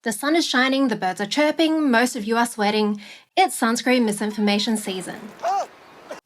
The sun is shining, the birds are chirping, most of you are sweating. It's sunscreen misinformation season.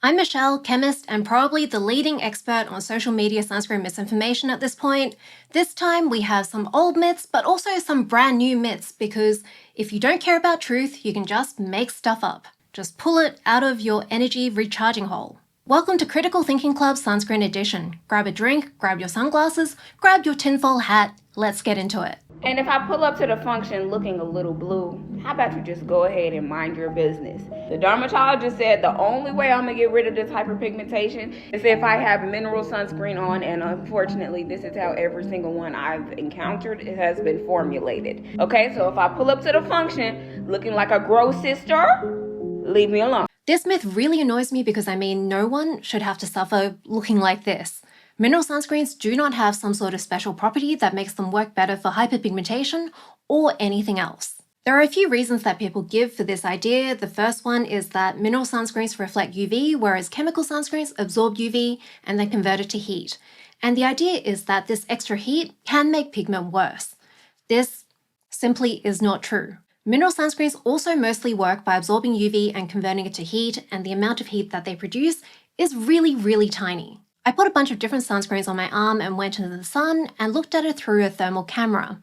I'm Michelle, chemist, and probably the leading expert on social media sunscreen misinformation at this point. This time we have some old myths, but also some brand new myths, because if you don't care about truth, you can just make stuff up. Just pull it out of your energy recharging hole. Welcome to Critical Thinking Club Sunscreen Edition. Grab a drink, grab your sunglasses, grab your tinfoil hat, let's get into it. And if I pull up to the function looking a little blue, how about you just go ahead and mind your business? The dermatologist said the only way I'm gonna get rid of this hyperpigmentation is if I have mineral sunscreen on, and unfortunately this is how every single one I've encountered has been formulated. Okay, so if I pull up to the function looking like a gross sister, leave me alone. This myth really annoys me because no one should have to suffer looking like this. Mineral sunscreens do not have some sort of special property that makes them work better for hyperpigmentation or anything else. There are a few reasons that people give for this idea. The first one is that mineral sunscreens reflect UV, whereas chemical sunscreens absorb UV and then convert it to heat. And the idea is that this extra heat can make pigment worse. This simply is not true. Mineral sunscreens also mostly work by absorbing UV and converting it to heat, and the amount of heat that they produce is really, really tiny. I put a bunch of different sunscreens on my arm and went into the sun and looked at it through a thermal camera.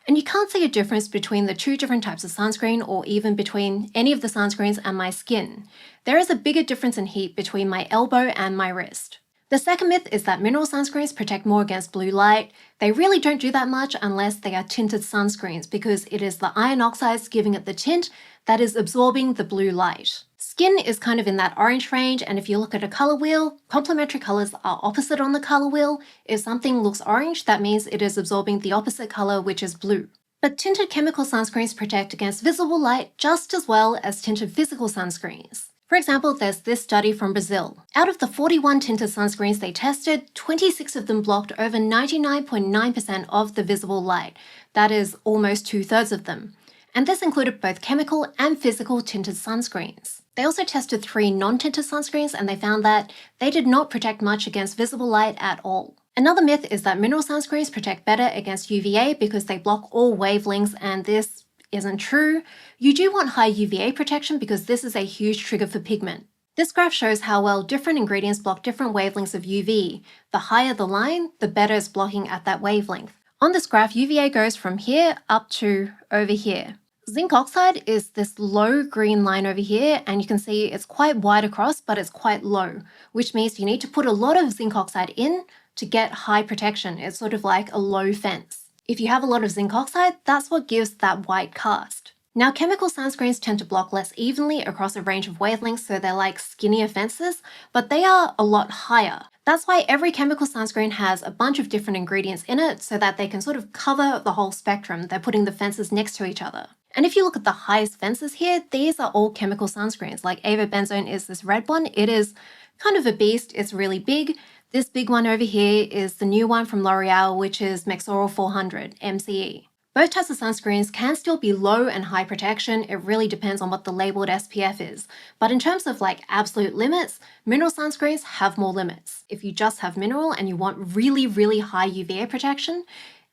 And you can't see a difference between the two different types of sunscreen, or even between any of the sunscreens and my skin. There is a bigger difference in heat between my elbow and my wrist. The second myth is that mineral sunscreens protect more against blue light. They really don't do that much unless they are tinted sunscreens, because it is the iron oxides giving it the tint that is absorbing the blue light. Skin is kind of in that orange range, and if you look at a color wheel, complementary colors are opposite on the color wheel. If something looks orange, that means it is absorbing the opposite color, which is blue. But tinted chemical sunscreens protect against visible light just as well as tinted physical sunscreens. For example, there's this study from Brazil. Out of the 41 tinted sunscreens they tested, 26 of them blocked over 99.9% of the visible light. That is almost 2/3 of them. And this included both chemical and physical tinted sunscreens. They also tested 3 non-tinted sunscreens, and they found that they did not protect much against visible light at all. Another myth is that mineral sunscreens protect better against UVA because they block all wavelengths, and this isn't true. You do want high UVA protection because this is a huge trigger for pigment. This graph shows how well different ingredients block different wavelengths of UV. The higher the line, the better it's blocking at that wavelength. On this graph, UVA goes from here up to over here. Zinc oxide is this low green line over here, and you can see it's quite wide across, but it's quite low, which means you need to put a lot of zinc oxide in to get high protection. It's sort of like a low fence. If you have a lot of zinc oxide, that's what gives that white cast. Now, chemical sunscreens tend to block less evenly across a range of wavelengths, so they're like skinnier fences, but they are a lot higher. That's why every chemical sunscreen has a bunch of different ingredients in it so that they can sort of cover the whole spectrum. They're putting the fences next to each other. And if you look at the highest fences here, these are all chemical sunscreens. Like avobenzone is this red one. It is kind of a beast. It's really big. This big one over here is the new one from L'Oreal, which is Mexoral 400, MCE. Both types of sunscreens can still be low and high protection. It really depends on what the labeled SPF is. But in terms of like absolute limits, mineral sunscreens have more limits. If you just have mineral and you want really, really high UVA protection,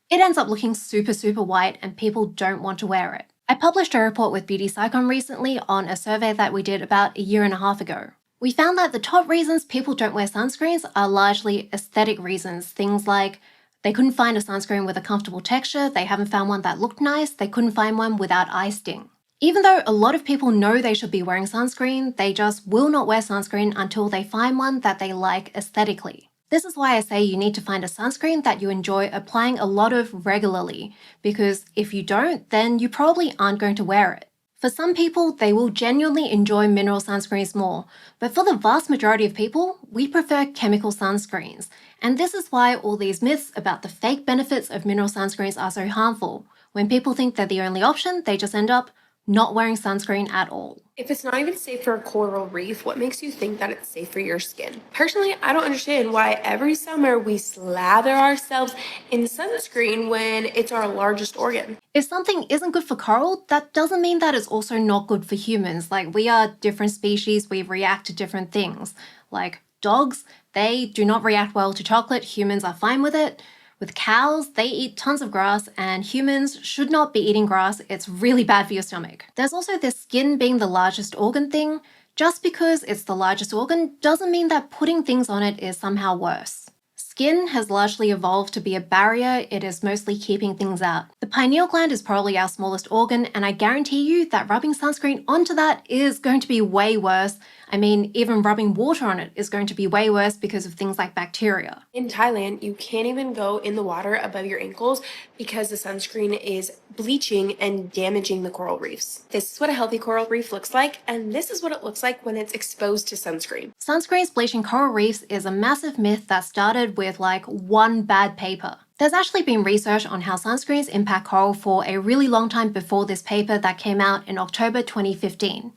it ends up looking super, super white and people don't want to wear it. I published a report with Beauty Psychon recently on a survey that we did about a year and a half ago. We found that the top reasons people don't wear sunscreens are largely aesthetic reasons. Things like they couldn't find a sunscreen with a comfortable texture, they haven't found one that looked nice, they couldn't find one without eye sting. Even though a lot of people know they should be wearing sunscreen, they just will not wear sunscreen until they find one that they like aesthetically. This is why I say you need to find a sunscreen that you enjoy applying a lot of regularly, because if you don't, then you probably aren't going to wear it. For some people, they will genuinely enjoy mineral sunscreens more, but for the vast majority of people, we prefer chemical sunscreens. And this is why all these myths about the fake benefits of mineral sunscreens are so harmful. When people think they're the only option, they just end up not wearing sunscreen at all. If it's not even safe for a coral reef, what makes you think that it's safe for your skin? Personally, I don't understand why every summer we slather ourselves in sunscreen when it's our largest organ. If something isn't good for coral, that doesn't mean that it's also not good for humans. Like, we are different species, we react to different things. Like dogs, they do not react well to chocolate, humans are fine with it. With cows, they eat tons of grass, and humans should not be eating grass. It's really bad for your stomach. There's also this skin being the largest organ thing. Just because it's the largest organ doesn't mean that putting things on it is somehow worse. Skin has largely evolved to be a barrier. It is mostly keeping things out. The pineal gland is probably our smallest organ, and I guarantee you that rubbing sunscreen onto that is going to be way worse. I mean, even rubbing water on it is going to be way worse because of things like bacteria. In Thailand, you can't even go in the water above your ankles because the sunscreen is bleaching and damaging the coral reefs. This is what a healthy coral reef looks like, and this is what it looks like when it's exposed to sunscreen. Sunscreens bleaching coral reefs is a massive myth that started with like one bad paper. There's actually been research on how sunscreens impact coral for a really long time before this paper that came out in October 2015.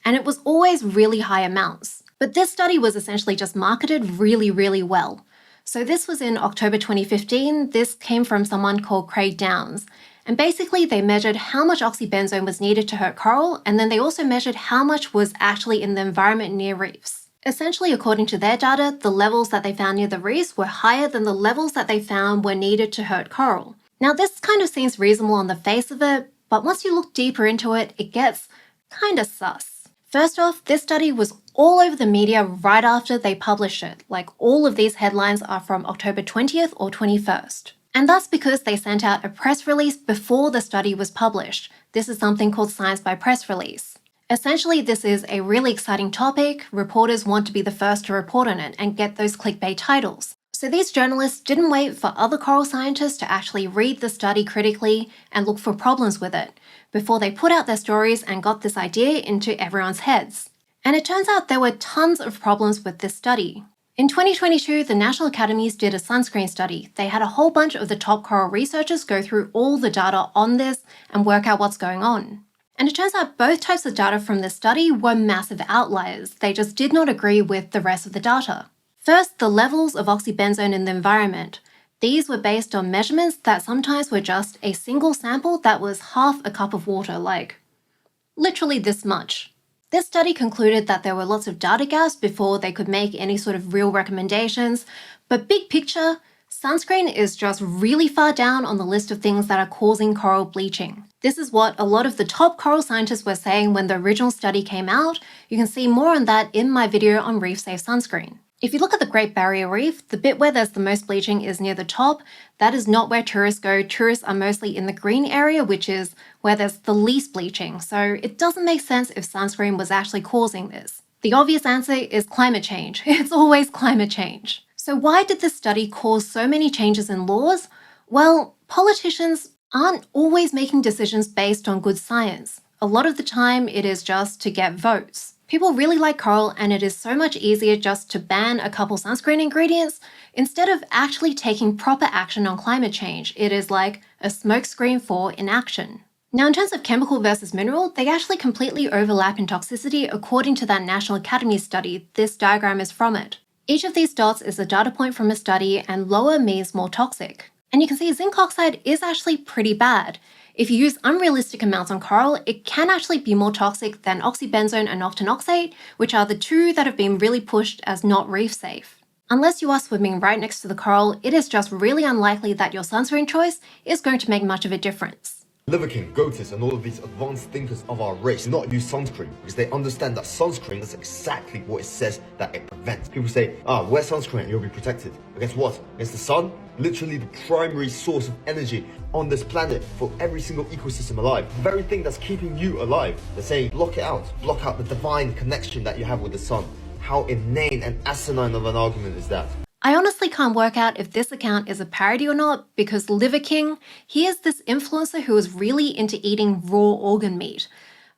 And it was always really high amounts. But this study was essentially just marketed really, really well. So this was in October 2015. This came from someone called Craig Downs. And basically they measured how much oxybenzone was needed to hurt coral, and then they also measured how much was actually in the environment near reefs. Essentially, according to their data, the levels that they found near the reefs were higher than the levels that they found were needed to hurt coral. Now this kind of seems reasonable on the face of it, but once you look deeper into it, it gets kinda sus. First off, this study was all over the media right after they published it. Like, all of these headlines are from October 20th or 21st. And that's because they sent out a press release before the study was published. This is something called Science by Press Release. Essentially, this is a really exciting topic. Reporters want to be the first to report on it and get those clickbait titles. So these journalists didn't wait for other coral scientists to actually read the study critically and look for problems with it before they put out their stories and got this idea into everyone's heads. And it turns out there were tons of problems with this study. In 2022, the National Academies did a sunscreen study. They had a whole bunch of the top coral researchers go through all the data on this and work out what's going on. And it turns out both types of data from this study were massive outliers. They just did not agree with the rest of the data. First, the levels of oxybenzone in the environment. These were based on measurements that sometimes were just a single sample that was half a cup of water, like literally this much. This study concluded that there were lots of data gaps before they could make any sort of real recommendations, but big picture, sunscreen is just really far down on the list of things that are causing coral bleaching. This is what a lot of the top coral scientists were saying when the original study came out. You can see more on that in my video on reef safe sunscreen. If you look at the Great Barrier Reef, the bit where there's the most bleaching is near the top. That is not where tourists go. Tourists are mostly in the green area, which is where there's the least bleaching. So it doesn't make sense if sunscreen was actually causing this. The obvious answer is climate change. It's always climate change. So why did this study cause so many changes in laws? Well, politicians aren't always making decisions based on good science. A lot of the time it is just to get votes. People really like coral, and it is so much easier just to ban a couple sunscreen ingredients instead of actually taking proper action on climate change. It is like a smokescreen for inaction. Now, in terms of chemical versus mineral, they actually completely overlap in toxicity according to that National Academy study. This diagram is from it. Each of these dots is a data point from a study, and lower means more toxic. And you can see zinc oxide is actually pretty bad. If you use unrealistic amounts on coral, it can actually be more toxic than oxybenzone and octinoxate, which are the two that have been really pushed as not reef safe. Unless you are swimming right next to the coral, it is just really unlikely that your sunscreen choice is going to make much of a difference. Debunking, Gotis, and all of these advanced thinkers of our race do not use sunscreen because they understand that sunscreen is exactly what it says that it prevents. People say, wear sunscreen and you'll be protected. Against what? Against the sun? Literally the primary source of energy on this planet for every single ecosystem alive. The very thing that's keeping you alive. They're saying, block it out. Block out the divine connection that you have with the sun. How inane and asinine of an argument is that? I honestly can't work out if this account is a parody or not, because Liver King, he is this influencer who is really into eating raw organ meat.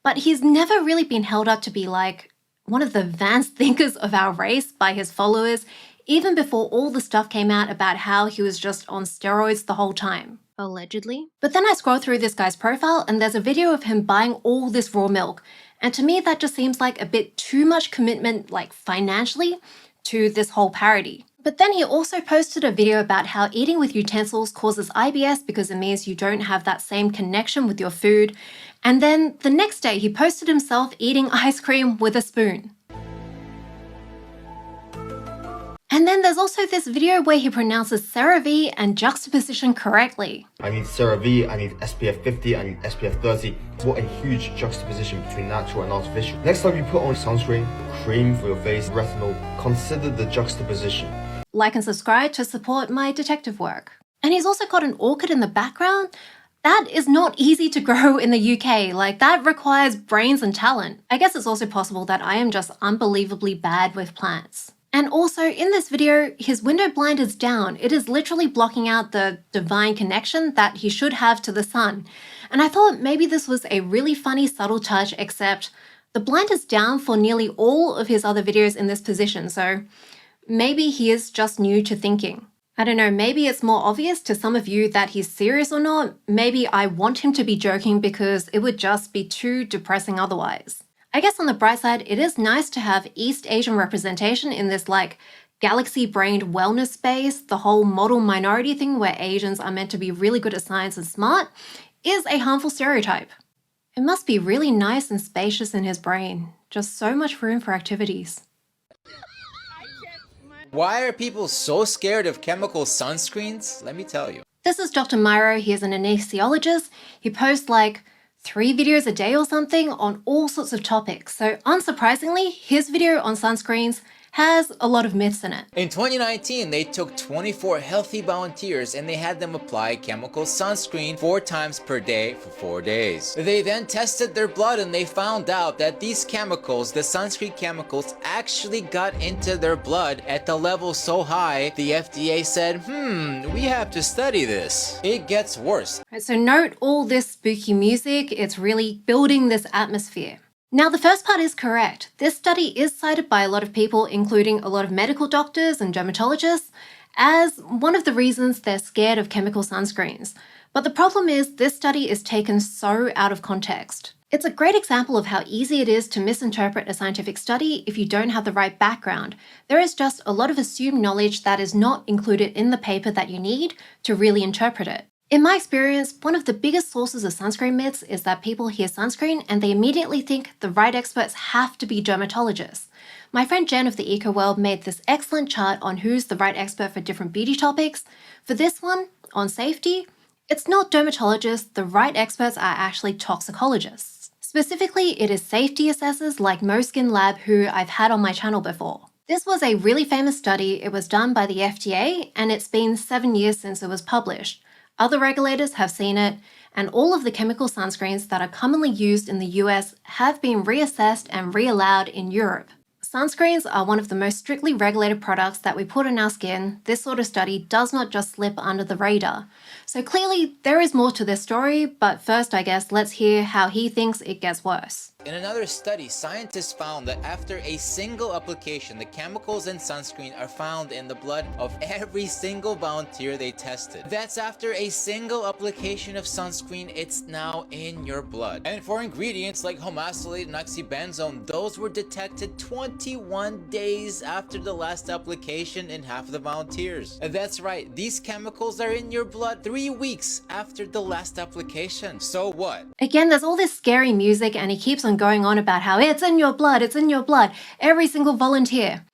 But he's never really been held up to be like one of the advanced thinkers of our race by his followers, even before all the stuff came out about how he was just on steroids the whole time. Allegedly. But then I scroll through this guy's profile and there's a video of him buying all this raw milk. And to me, that just seems like a bit too much commitment, like financially, to this whole parody. But then he also posted a video about how eating with utensils causes IBS because it means you don't have that same connection with your food. And then the next day he posted himself eating ice cream with a spoon. And then there's also this video where he pronounces CeraVe and juxtaposition correctly. I need CeraVe, I need SPF 50, I need SPF 30. What a huge juxtaposition between natural and artificial. Next time you put on sunscreen, cream for your face, retinol, consider the juxtaposition. Like and subscribe to support my detective work. And he's also got an orchid in the background. That is not easy to grow in the UK, like that requires brains and talent. I guess it's also possible that I am just unbelievably bad with plants. And also in this video, his window blind is down. It is literally blocking out the divine connection that he should have to the sun. And I thought maybe this was a really funny, subtle touch, except the blind is down for nearly all of his other videos in this position, so maybe he is just new to thinking. I don't know, maybe it's more obvious to some of you that he's serious or not. Maybe I want him to be joking because it would just be too depressing otherwise. I guess on the bright side, it is nice to have East Asian representation in this like galaxy-brained wellness space. The whole model minority thing where Asians are meant to be really good at science and smart is a harmful stereotype. It must be really nice and spacious in his brain. Just so much room for activities. Why are people so scared of chemical sunscreens? Let me tell you. This is Dr. Myro. He is an anesthesiologist. He posts like 3 videos a day or something on all sorts of topics. So unsurprisingly, his video on sunscreens has a lot of myths in it. In 2019, they took 24 healthy volunteers and they had them apply chemical sunscreen 4 times per day for 4 days. They then tested their blood and they found out that these chemicals, the sunscreen chemicals, actually got into their blood at the level so high, the FDA said, we have to study this. It gets worse. Right, so note all this spooky music, it's really building this atmosphere. Now, the first part is correct. This study is cited by a lot of people, including a lot of medical doctors and dermatologists, as one of the reasons they're scared of chemical sunscreens. But the problem is this study is taken so out of context. It's a great example of how easy it is to misinterpret a scientific study if you don't have the right background. There is just a lot of assumed knowledge that is not included in the paper that you need to really interpret it. In my experience, one of the biggest sources of sunscreen myths is that people hear sunscreen and they immediately think the right experts have to be dermatologists. My friend Jen of the Eco World made this excellent chart on who's the right expert for different beauty topics. For this one, on safety, it's not dermatologists, the right experts are actually toxicologists. Specifically, it is safety assessors like MoSkin Lab who I've had on my channel before. This was a really famous study. It was done by the FDA and it's been 7 years since it was published. Other regulators have seen it, and all of the chemical sunscreens that are commonly used in the US have been reassessed and reallowed in Europe. Sunscreens are one of the most strictly regulated products that we put on our skin. This sort of study does not just slip under the radar. So clearly there is more to this story, but first I guess let's hear how he thinks it gets worse. In another study, scientists found that after a single application, the chemicals in sunscreen are found in the blood of every single volunteer they tested. That's after a single application of sunscreen, it's now in your blood. And for ingredients like homocylated and oxybenzone, those were detected 21 days after the last application in half of the volunteers. And that's right, these chemicals are in your blood 3 weeks after the last application. So what? Again, there's all this scary music and he keeps on going on about how it's in your blood, every single volunteer.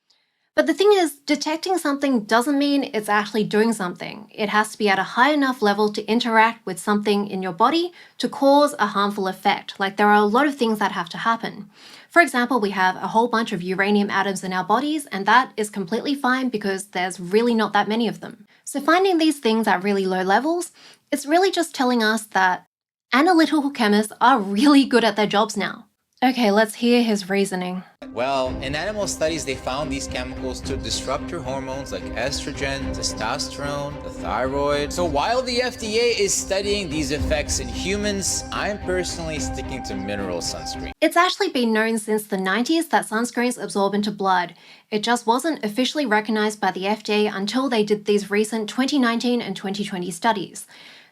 But the thing is, detecting something doesn't mean it's actually doing something. It has to be at a high enough level to interact with something in your body to cause a harmful effect. Like there are a lot of things that have to happen. For example, we have a whole bunch of uranium atoms in our bodies, and that is completely fine because there's really not that many of them. So finding these things at really low levels, it's really just telling us that analytical chemists are really good at their jobs now. Okay, let's hear his reasoning. Well, in animal studies, they found these chemicals to disrupt your hormones like estrogen, testosterone, the thyroid. So while the FDA is studying these effects in humans, I'm personally sticking to mineral sunscreen. It's actually been known since the 90s that sunscreens absorb into blood. It just wasn't officially recognized by the FDA until they did these recent 2019 and 2020 studies.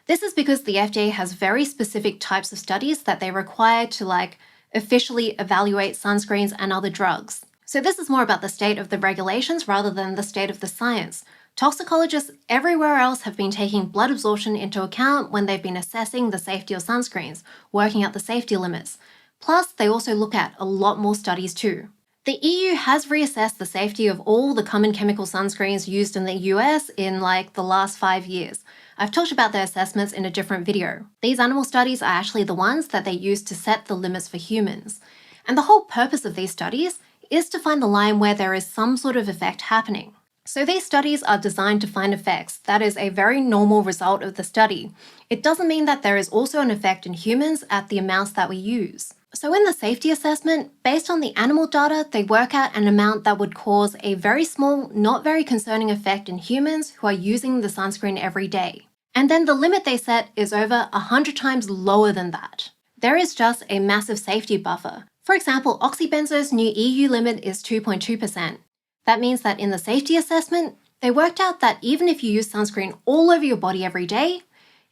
This is because the FDA has very specific types of studies that they require to officially evaluate sunscreens and other drugs. So this is more about the state of the regulations rather than the state of the science. Toxicologists everywhere else have been taking blood absorption into account when they've been assessing the safety of sunscreens, working out the safety limits. Plus, they also look at a lot more studies too. The EU has reassessed the safety of all the common chemical sunscreens used in the US in like the last 5 years. I've talked about their assessments in a different video. These animal studies are actually the ones that they use to set the limits for humans. And the whole purpose of these studies is to find the line where there is some sort of effect happening. So these studies are designed to find effects. That is a very normal result of the study. It doesn't mean that there is also an effect in humans at the amounts that we use. So in the safety assessment, based on the animal data, they work out an amount that would cause a very small, not very concerning effect in humans who are using the sunscreen every day. And then the limit they set is over 100 times lower than that. There is just a massive safety buffer. For example, oxybenzo's new EU limit is 2.2%. That means that in the safety assessment, they worked out that even if you use sunscreen all over your body every day,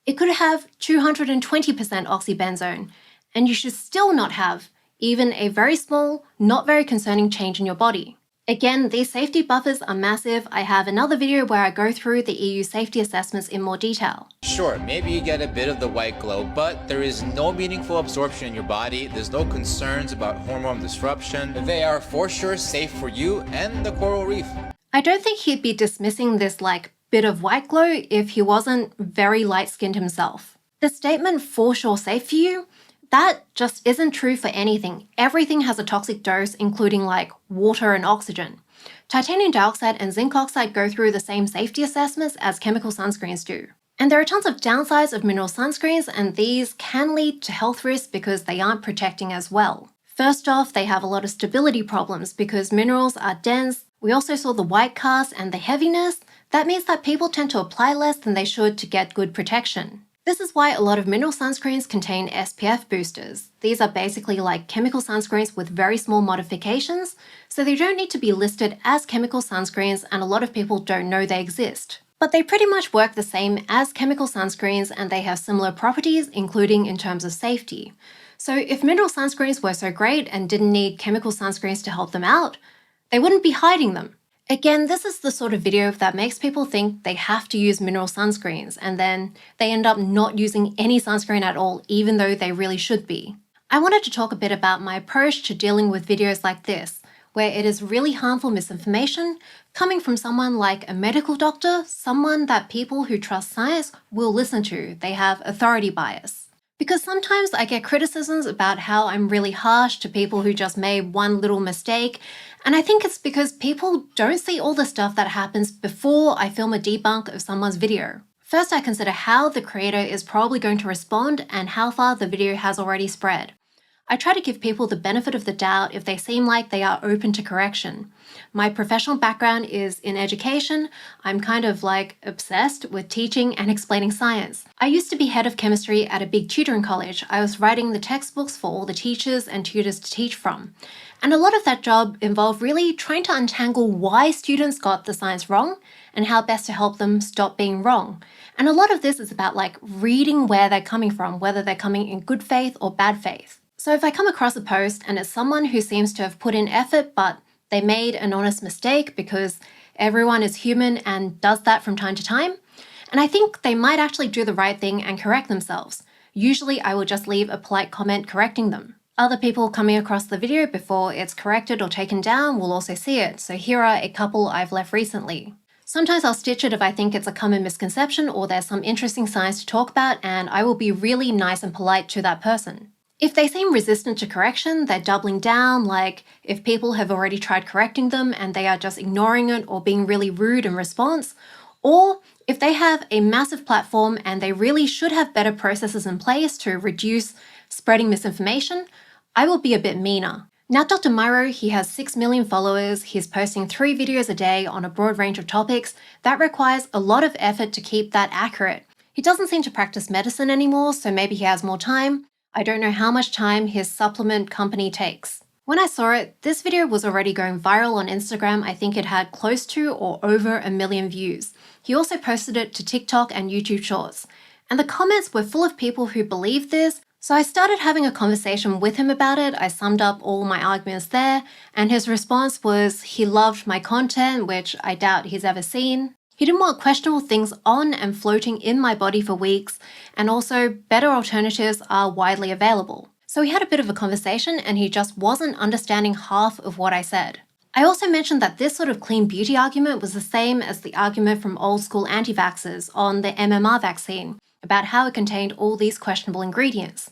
it could have 220% oxybenzone, and you should still not have even a very small, not very concerning change in your body. Again, these safety buffers are massive. I have another video where I go through the EU safety assessments in more detail. Sure, maybe you get a bit of the white glow, but there is no meaningful absorption in your body. There's no concerns about hormone disruption. They are for sure safe for you and the coral reef. I don't think he'd be dismissing this like bit of white glow if he wasn't very light-skinned himself. The statement "for sure safe for you," that just isn't true for anything. Everything has a toxic dose, including like water and oxygen. Titanium dioxide and zinc oxide go through the same safety assessments as chemical sunscreens do. And there are tons of downsides of mineral sunscreens, and these can lead to health risks because they aren't protecting as well. First off, they have a lot of stability problems because minerals are dense. We also saw the white cast and the heaviness. That means that people tend to apply less than they should to get good protection. This is why a lot of mineral sunscreens contain SPF boosters. These are basically like chemical sunscreens with very small modifications, so they don't need to be listed as chemical sunscreens, and a lot of people don't know they exist. But they pretty much work the same as chemical sunscreens, and they have similar properties, including in terms of safety. So if mineral sunscreens were so great and didn't need chemical sunscreens to help them out, they wouldn't be hiding them. Again, this is the sort of video that makes people think they have to use mineral sunscreens, and then they end up not using any sunscreen at all, even though they really should be. I wanted to talk a bit about my approach to dealing with videos like this, where it is really harmful misinformation coming from someone like a medical doctor, someone that people who trust science will listen to. They have authority bias. Because sometimes I get criticisms about how I'm really harsh to people who just made one little mistake, and I think it's because people don't see all the stuff that happens before I film a debunk of someone's video. First, I consider how the creator is probably going to respond and how far the video has already spread. I try to give people the benefit of the doubt if they seem like they are open to correction. My professional background is in education. I'm kind of like obsessed with teaching and explaining science. I used to be head of chemistry at a big tutoring college. I was writing the textbooks for all the teachers and tutors to teach from. And a lot of that job involved really trying to untangle why students got the science wrong and how best to help them stop being wrong. And a lot of this is about like reading where they're coming from, whether they're coming in good faith or bad faith. So if I come across a post and it's someone who seems to have put in effort, but they made an honest mistake, because everyone is human and does that from time to time, and I think they might actually do the right thing and correct themselves. Usually I will just leave a polite comment correcting them. Other people coming across the video before it's corrected or taken down will also see it, so here are a couple I've left recently. Sometimes I'll stitch it if I think it's a common misconception or there's some interesting science to talk about, and I will be really nice and polite to that person. If they seem resistant to correction, they're doubling down, like if people have already tried correcting them and they are just ignoring it or being really rude in response, or if they have a massive platform and they really should have better processes in place to reduce spreading misinformation, I will be a bit meaner. Now, Dr. Myro, he has 6 million followers, he's posting 3 videos a day on a broad range of topics. That requires a lot of effort to keep that accurate. He doesn't seem to practice medicine anymore, so maybe he has more time. I don't know how much time his supplement company takes. When I saw it, this video was already going viral on Instagram. I think it had close to or over 1 million views. He also posted it to TikTok and YouTube Shorts. And the comments were full of people who believed this, so I started having a conversation with him about it. I summed up all my arguments there, and his response was he loved my content, which I doubt he's ever seen. He didn't want questionable things on and floating in my body for weeks, and also better alternatives are widely available. So we had a bit of a conversation and he just wasn't understanding half of what I said. I also mentioned that this sort of clean beauty argument was the same as the argument from old school anti-vaxxers on the MMR vaccine about how it contained all these questionable ingredients.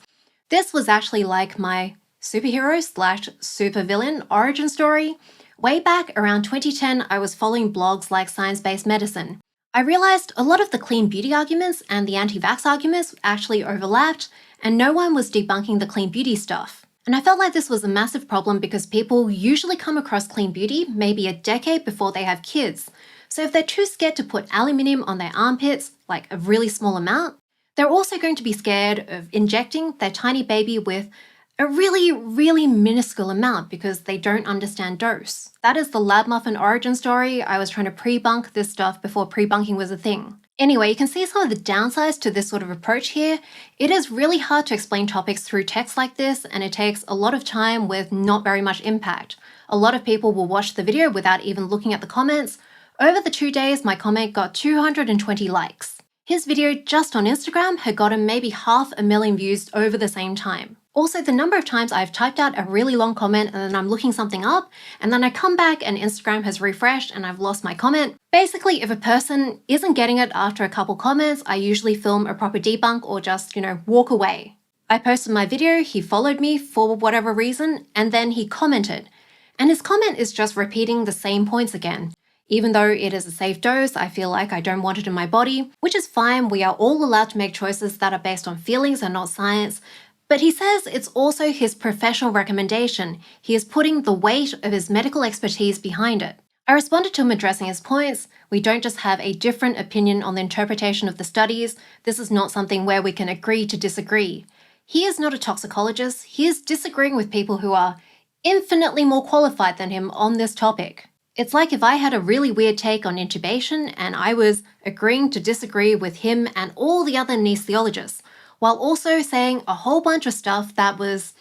This was actually like my superhero/supervillain origin story. Way back around 2010, I was following blogs like Science-Based Medicine. I realized a lot of the clean beauty arguments and the anti-vax arguments actually overlapped, and no one was debunking the clean beauty stuff. And I felt like this was a massive problem because people usually come across clean beauty maybe a decade before they have kids. So if they're too scared to put aluminium on their armpits, like a really small amount, they're also going to be scared of injecting their tiny baby with a really, really minuscule amount because they don't understand dose. That is the lab muffin origin story. I was trying to pre-bunk this stuff before pre-bunking was a thing. Anyway, you can see some of the downsides to this sort of approach here. It is really hard to explain topics through text like this, and it takes a lot of time with not very much impact. A lot of people will watch the video without even looking at the comments. Over the 2 days, my comment got 220 likes. His video just on Instagram had gotten maybe 500,000 views over the same time. Also, the number of times I've typed out a really long comment and then I'm looking something up, and then I come back and Instagram has refreshed and I've lost my comment. Basically, if a person isn't getting it after a couple comments, I usually film a proper debunk or just, walk away. I posted my video, he followed me for whatever reason, and then he commented. And his comment is just repeating the same points again. Even though it is a safe dose, I feel like I don't want it in my body, which is fine. We are all allowed to make choices that are based on feelings and not science. But he says it's also his professional recommendation. He is putting the weight of his medical expertise behind it. I responded to him addressing his points. We don't just have a different opinion on the interpretation of the studies. This is not something where we can agree to disagree. He is not a toxicologist. He is disagreeing with people who are infinitely more qualified than him on this topic. It's like if I had a really weird take on intubation and I was agreeing to disagree with him and all the other anesthesiologists, while also saying a whole bunch of stuff that was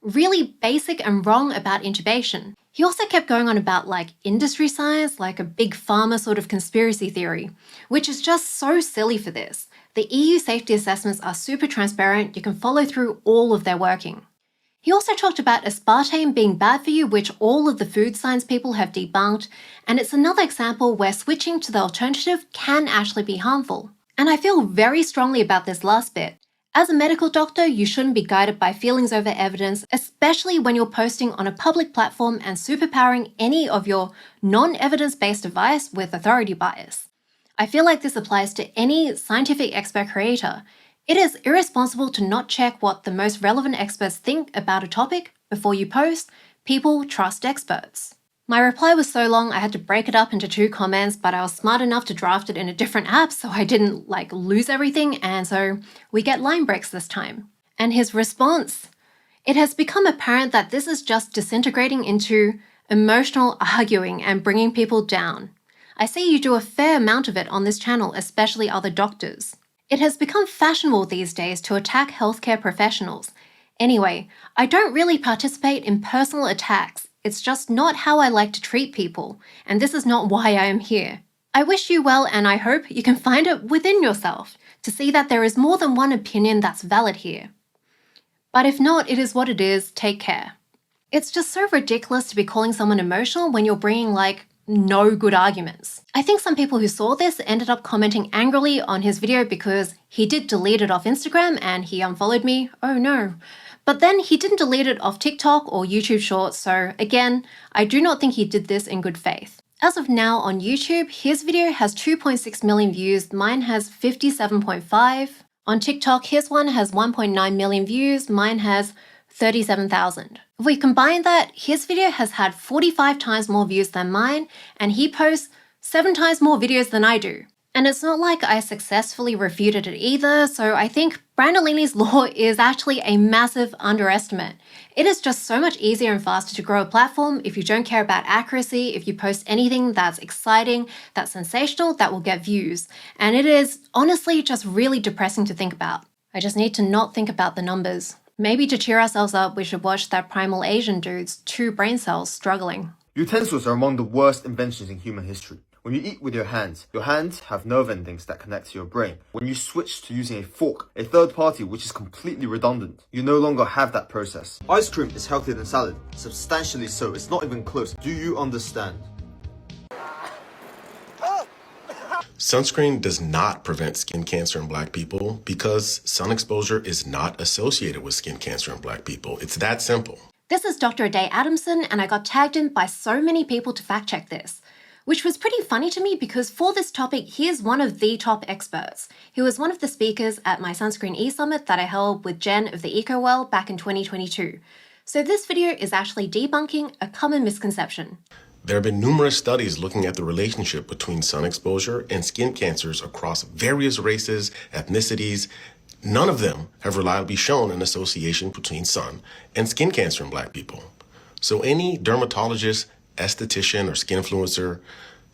really basic and wrong about intubation. He also kept going on about industry science, like a big pharma sort of conspiracy theory, which is just so silly for this. The EU safety assessments are super transparent. You can follow through all of their working. He also talked about aspartame being bad for you, which all of the food science people have debunked, and it's another example where switching to the alternative can actually be harmful. And I feel very strongly about this last bit. As a medical doctor, you shouldn't be guided by feelings over evidence, especially when you're posting on a public platform and superpowering any of your non-evidence-based advice with authority bias. I feel like this applies to any scientific expert creator. It is irresponsible to not check what the most relevant experts think about a topic before you post. People trust experts. My reply was so long I had to break it up into 2 comments, but I was smart enough to draft it in a different app so I didn't lose everything, and so we get line breaks this time. And his response: it has become apparent that this is just disintegrating into emotional arguing and bringing people down. I see you do a fair amount of it on this channel, especially other doctors. It has become fashionable these days to attack healthcare professionals. Anyway, I don't really participate in personal attacks. It's just not how I like to treat people, and this is not why I am here. I wish you well, and I hope you can find it within yourself to see that there is more than one opinion that's valid here. But if not, it is what it is. Take care. It's just so ridiculous to be calling someone emotional when you're bringing no good arguments. I think some people who saw this ended up commenting angrily on his video because he did delete it off Instagram and he unfollowed me. Oh no. But then he didn't delete it off TikTok or YouTube Shorts, so again, I do not think he did this in good faith. As of now on YouTube, his video has 2.6 million views, mine has 57.5. On TikTok, his one has 1.9 million views, mine has 37,000. If we combine that, his video has had 45 times more views than mine, and he posts 7 times more videos than I do. And it's not like I successfully refuted it either, so I think Brandolini's law is actually a massive underestimate. It is just so much easier and faster to grow a platform if you don't care about accuracy, if you post anything that's exciting, that's sensational, that will get views. And it is honestly just really depressing to think about. I just need to not think about the numbers. Maybe to cheer ourselves up, we should watch that Primal Asian dude's 2 brain cells struggling. Utensils are among the worst inventions in human history. When you eat with your hands have nerve endings that connect to your brain. When you switch to using a fork, a third party which is completely redundant, you no longer have that process. Ice cream is healthier than salad, substantially so. It's not even close. Do you understand? Sunscreen does not prevent skin cancer in Black people because sun exposure is not associated with skin cancer in Black people. It's that simple. This is Dr. Ade Adamson, and I got tagged in by so many people to fact check this, which was pretty funny to me because for this topic, he is one of the top experts. He was one of the speakers at my Sunscreen E-Summit that I held with Jen of the EcoWell back in 2022. So this video is actually debunking a common misconception. There have been numerous studies looking at the relationship between sun exposure and skin cancers across various races, ethnicities. None of them have reliably shown an association between sun and skin cancer in Black people. So any dermatologist, esthetician, or skin influencer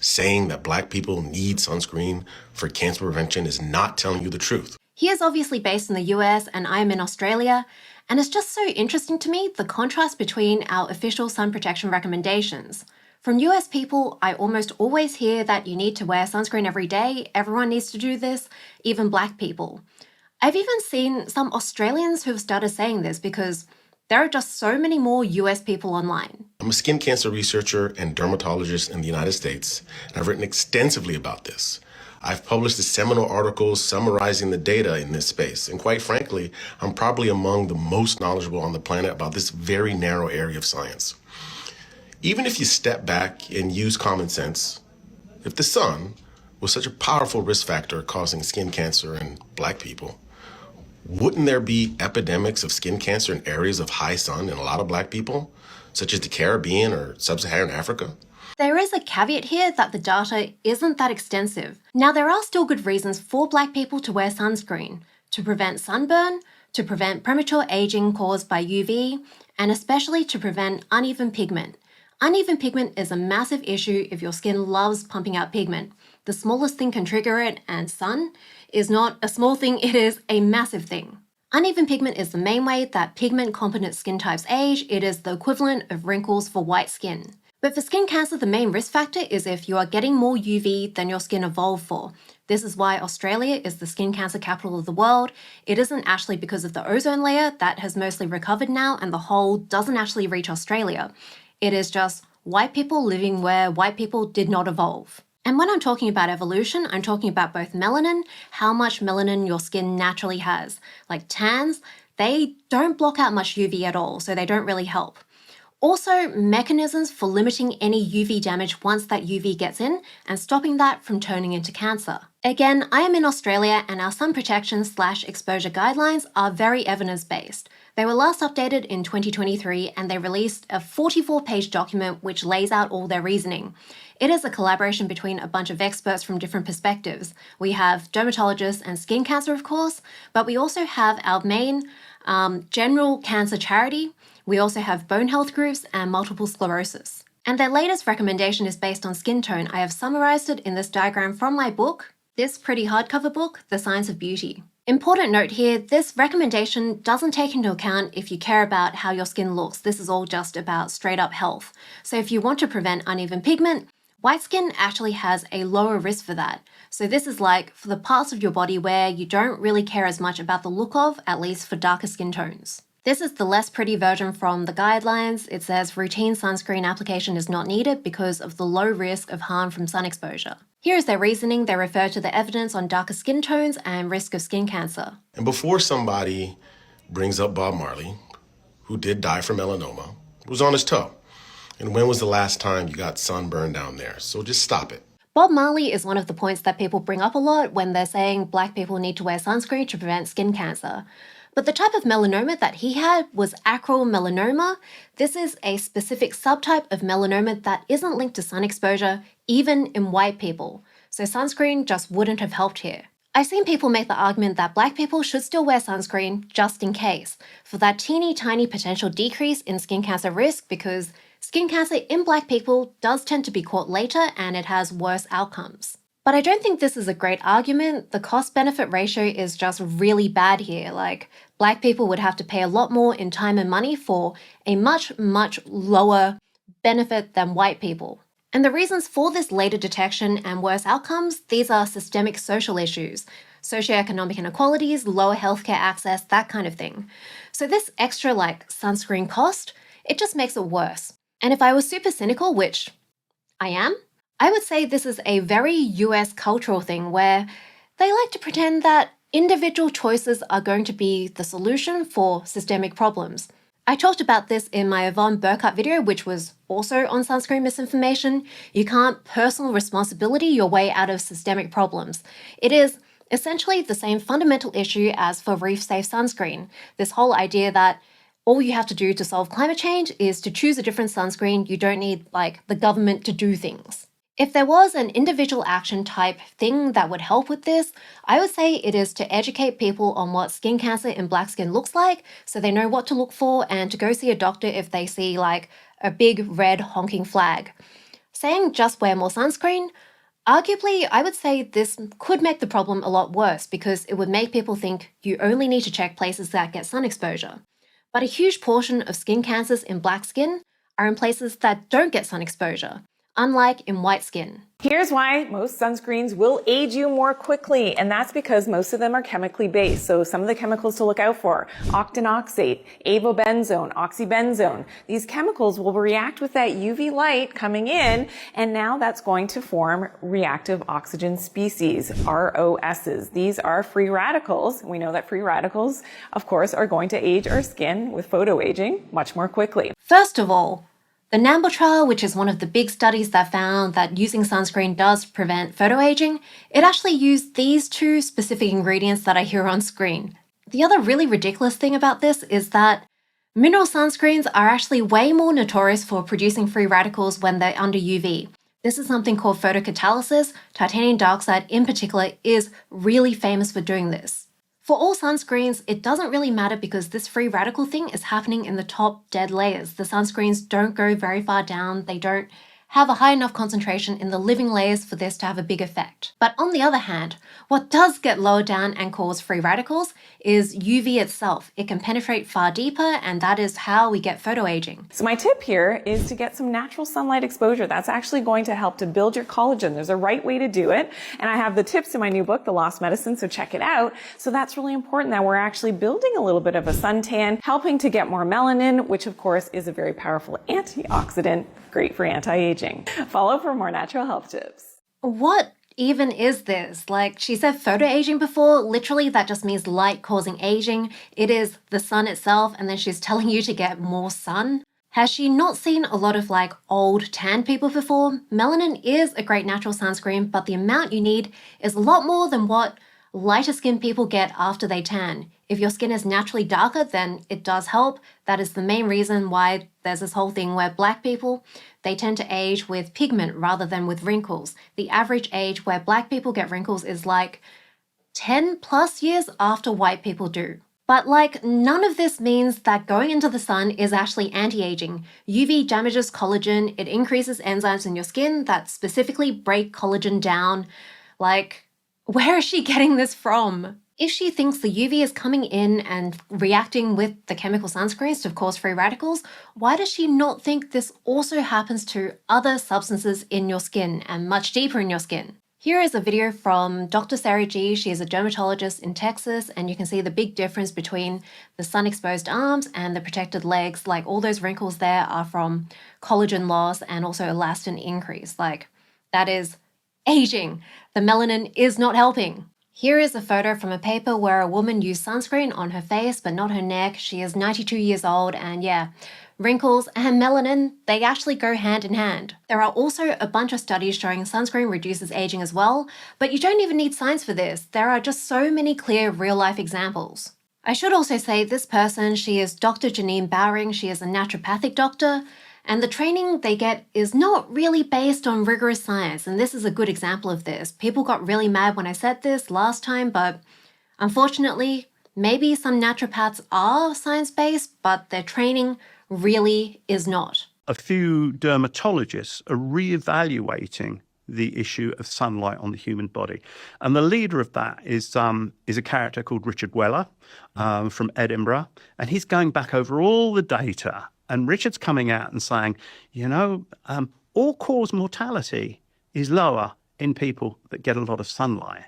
saying that Black people need sunscreen for cancer prevention is not telling you the truth. He is obviously based in the US and I am in Australia, and it's just so interesting to me the contrast between our official sun protection recommendations. From US people, I almost always hear that you need to wear sunscreen every day, everyone needs to do this, even Black people. I've even seen some Australians who have started saying this because there are just so many more US people online. I'm a skin cancer researcher and dermatologist in the United States, and I've written extensively about this. I've published seminal articles summarizing the data in this space, and quite frankly, I'm probably among the most knowledgeable on the planet about this very narrow area of science. Even if you step back and use common sense, if the sun was such a powerful risk factor causing skin cancer in Black people, wouldn't there be epidemics of skin cancer in areas of high sun in a lot of Black people, such as the Caribbean or sub-Saharan Africa? There is a caveat here that the data isn't that extensive. Now, there are still good reasons for Black people to wear sunscreen, to prevent sunburn, to prevent premature aging caused by UV, and especially to prevent uneven pigment. Uneven pigment is a massive issue if your skin loves pumping out pigment. The smallest thing can trigger it, and sun is not a small thing, it is a massive thing. Uneven pigment is the main way that pigment-competent skin types age. It is the equivalent of wrinkles for white skin. But for skin cancer, the main risk factor is if you are getting more UV than your skin evolved for. This is why Australia is the skin cancer capital of the world. It isn't actually because of the ozone layer that has mostly recovered now and the hole doesn't actually reach Australia. It is just white people living where white people did not evolve. And when I'm talking about evolution, I'm talking about both melanin, how much melanin your skin naturally has. Like tans, they don't block out much UV at all, so they don't really help. Also, mechanisms for limiting any UV damage once that UV gets in and stopping that from turning into cancer. Again, I am in Australia and our sun protection/exposure guidelines are very evidence-based. They were last updated in 2023 and they released a 44-page document which lays out all their reasoning. It is a collaboration between a bunch of experts from different perspectives. We have dermatologists and skin cancer, of course, but we also have our main general cancer charity. We also have bone health groups and multiple sclerosis. And their latest recommendation is based on skin tone. I have summarized it in this diagram from my book, this pretty hardcover book, The Science of Beauty. Important note here, this recommendation doesn't take into account if you care about how your skin looks. This is all just about straight up health. So if you want to prevent uneven pigment, white skin actually has a lower risk for that. So this is like for the parts of your body where you don't really care as much about the look of, at least for darker skin tones. This is the less pretty version from the guidelines. It says routine sunscreen application is not needed because of the low risk of harm from sun exposure. Here is their reasoning. They refer to the evidence on darker skin tones and risk of skin cancer. And before somebody brings up Bob Marley, who did die from melanoma, was on his toe. And when was the last time you got sunburned down there? So just stop it. Bob Marley is one of the points that people bring up a lot when they're saying Black people need to wear sunscreen to prevent skin cancer. But the type of melanoma that he had was acral melanoma. This is a specific subtype of melanoma that isn't linked to sun exposure, even in white people. So sunscreen just wouldn't have helped here. I've seen people make the argument that Black people should still wear sunscreen just in case, for that teeny tiny potential decrease in skin cancer risk, because skin cancer in Black people does tend to be caught later and it has worse outcomes. But I don't think this is a great argument. The cost-benefit ratio is just really bad here. Like, Black people would have to pay a lot more in time and money for a much, much lower benefit than white people. And the reasons for this later detection and worse outcomes, these are systemic social issues, socioeconomic inequalities, lower healthcare access, that kind of thing. So this extra sunscreen cost, it just makes it worse. And if I was super cynical, which I am, I would say this is a very US cultural thing where they like to pretend that individual choices are going to be the solution for systemic problems. I talked about this in my Yvonne Burkhardt video, which was also on sunscreen misinformation. You can't personal responsibility your way out of systemic problems. It is essentially the same fundamental issue as for reef-safe sunscreen. This whole idea that all you have to do to solve climate change is to choose a different sunscreen. You don't need, the government to do things. If there was an individual action type thing that would help with this, I would say it is to educate people on what skin cancer in black skin looks like so they know what to look for and to go see a doctor if they see a big red honking flag. Saying just wear more sunscreen, arguably I would say this could make the problem a lot worse because it would make people think you only need to check places that get sun exposure. But a huge portion of skin cancers in black skin are in places that don't get sun exposure, unlike in white skin. Here's why most sunscreens will age you more quickly, and that's because most of them are chemically based. So some of the chemicals to look out for: octinoxate, avobenzone, oxybenzone. These chemicals will react with that UV light coming in, and now that's going to form reactive oxygen species, ROSs. These are free radicals. We know that free radicals, of course, are going to age our skin with photoaging much more quickly. First of all, the NAMBLE trial, which is one of the big studies that found that using sunscreen does prevent photoaging, it actually used these two specific ingredients that I hear on screen. The other really ridiculous thing about this is that mineral sunscreens are actually way more notorious for producing free radicals when they're under UV. This is something called photocatalysis. Titanium dioxide in particular is really famous for doing this. For all sunscreens, it doesn't really matter because this free radical thing is happening in the top dead layers. The sunscreens don't go very far down. They don't have a high enough concentration in the living layers for this to have a big effect. But on the other hand, what does get lower down and cause free radicals is UV itself. It can penetrate far deeper, and that is how we get photoaging. So my tip here is to get some natural sunlight exposure. That's actually going to help to build your collagen. There's a right way to do it. And I have the tips in my new book, The Lost Medicine, so check it out. So that's really important that we're actually building a little bit of a suntan, helping to get more melanin, which of course is a very powerful antioxidant, great for anti-aging. Follow for more natural health tips. What even is this? She said photoaging before. Literally, that just means light causing aging. It is the sun itself, and then she's telling you to get more sun. Has she not seen a lot of old tan people before? Melanin is a great natural sunscreen, but the amount you need is a lot more than what lighter skinned people get after they tan. If your skin is naturally darker, then it does help. That is the main reason why there's this whole thing where black people, they tend to age with pigment rather than with wrinkles. The average age where black people get wrinkles is 10 plus years after white people do. But none of this means that going into the sun is actually anti-aging. UV damages collagen. It increases enzymes in your skin that specifically break collagen down. Where is she getting this from? If she thinks the UV is coming in and reacting with the chemical sunscreens to cause free radicals, why does she not think this also happens to other substances in your skin and much deeper in your skin? Here is a video from Dr. Sarah G. She is a dermatologist in Texas, and you can see the big difference between the sun-exposed arms and the protected legs. All those wrinkles there are from collagen loss and also elastin increase. That is aging. The melanin is not helping. Here is a photo from a paper where a woman used sunscreen on her face but not her neck. She is 92 years old, and yeah, wrinkles and melanin, they actually go hand in hand. There are also a bunch of studies showing sunscreen reduces aging as well, but you don't even need science for this. There are just so many clear real-life examples. I should also say this person, she is Dr. Janine Bowring. She is a naturopathic doctor, and the training they get is not really based on rigorous science, and this is a good example of this. People got really mad when I said this last time, but unfortunately, maybe some naturopaths are science-based, but their training really is not. A few dermatologists are re-evaluating the issue of sunlight on the human body. And the leader of that is a character called Richard Weller from Edinburgh, and he's going back over all the data. And Richard's coming out and saying, all-cause mortality is lower in people that get a lot of sunlight.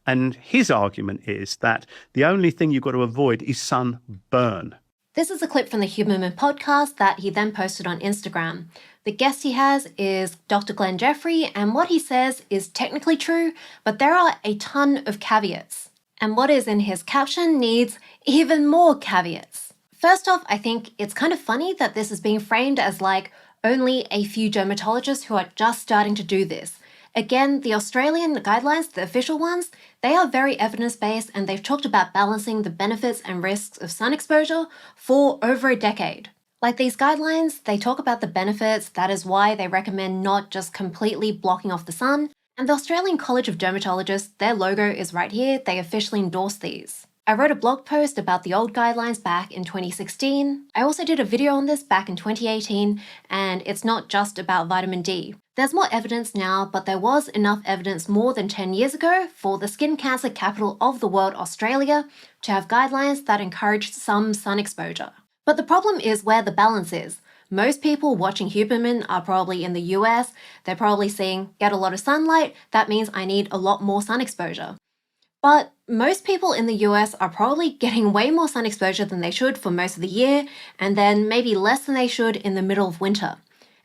And his argument is that the only thing you've got to avoid is sunburn. This is a clip from the Huberman podcast that he then posted on Instagram. The guest he has is Dr. Glenn Jeffrey, and what he says is technically true, but there are a ton of caveats. And what is in his caption needs even more caveats. First off, I think it's kind of funny that this is being framed as like only a few dermatologists who are just starting to do this. Again, the Australian guidelines, the official ones, they are very evidence-based and they've talked about balancing the benefits and risks of sun exposure for over a decade. Like these guidelines, they talk about the benefits, that is why they recommend not just completely blocking off the sun. And the Australian College of Dermatologists, their logo is right here, they officially endorse these. I wrote a blog post about the old guidelines back in 2016. I also did a video on this back in 2018, and it's not just about vitamin D. There's more evidence now, but there was enough evidence more than 10 years ago for the skin cancer capital of the world, Australia, to have guidelines that encourage some sun exposure. But the problem is where the balance is. Most people watching Huberman are probably in the US. They're probably saying, get a lot of sunlight, that means I need a lot more sun exposure. But most people in the US are probably getting way more sun exposure than they should for most of the year, and then maybe less than they should in the middle of winter.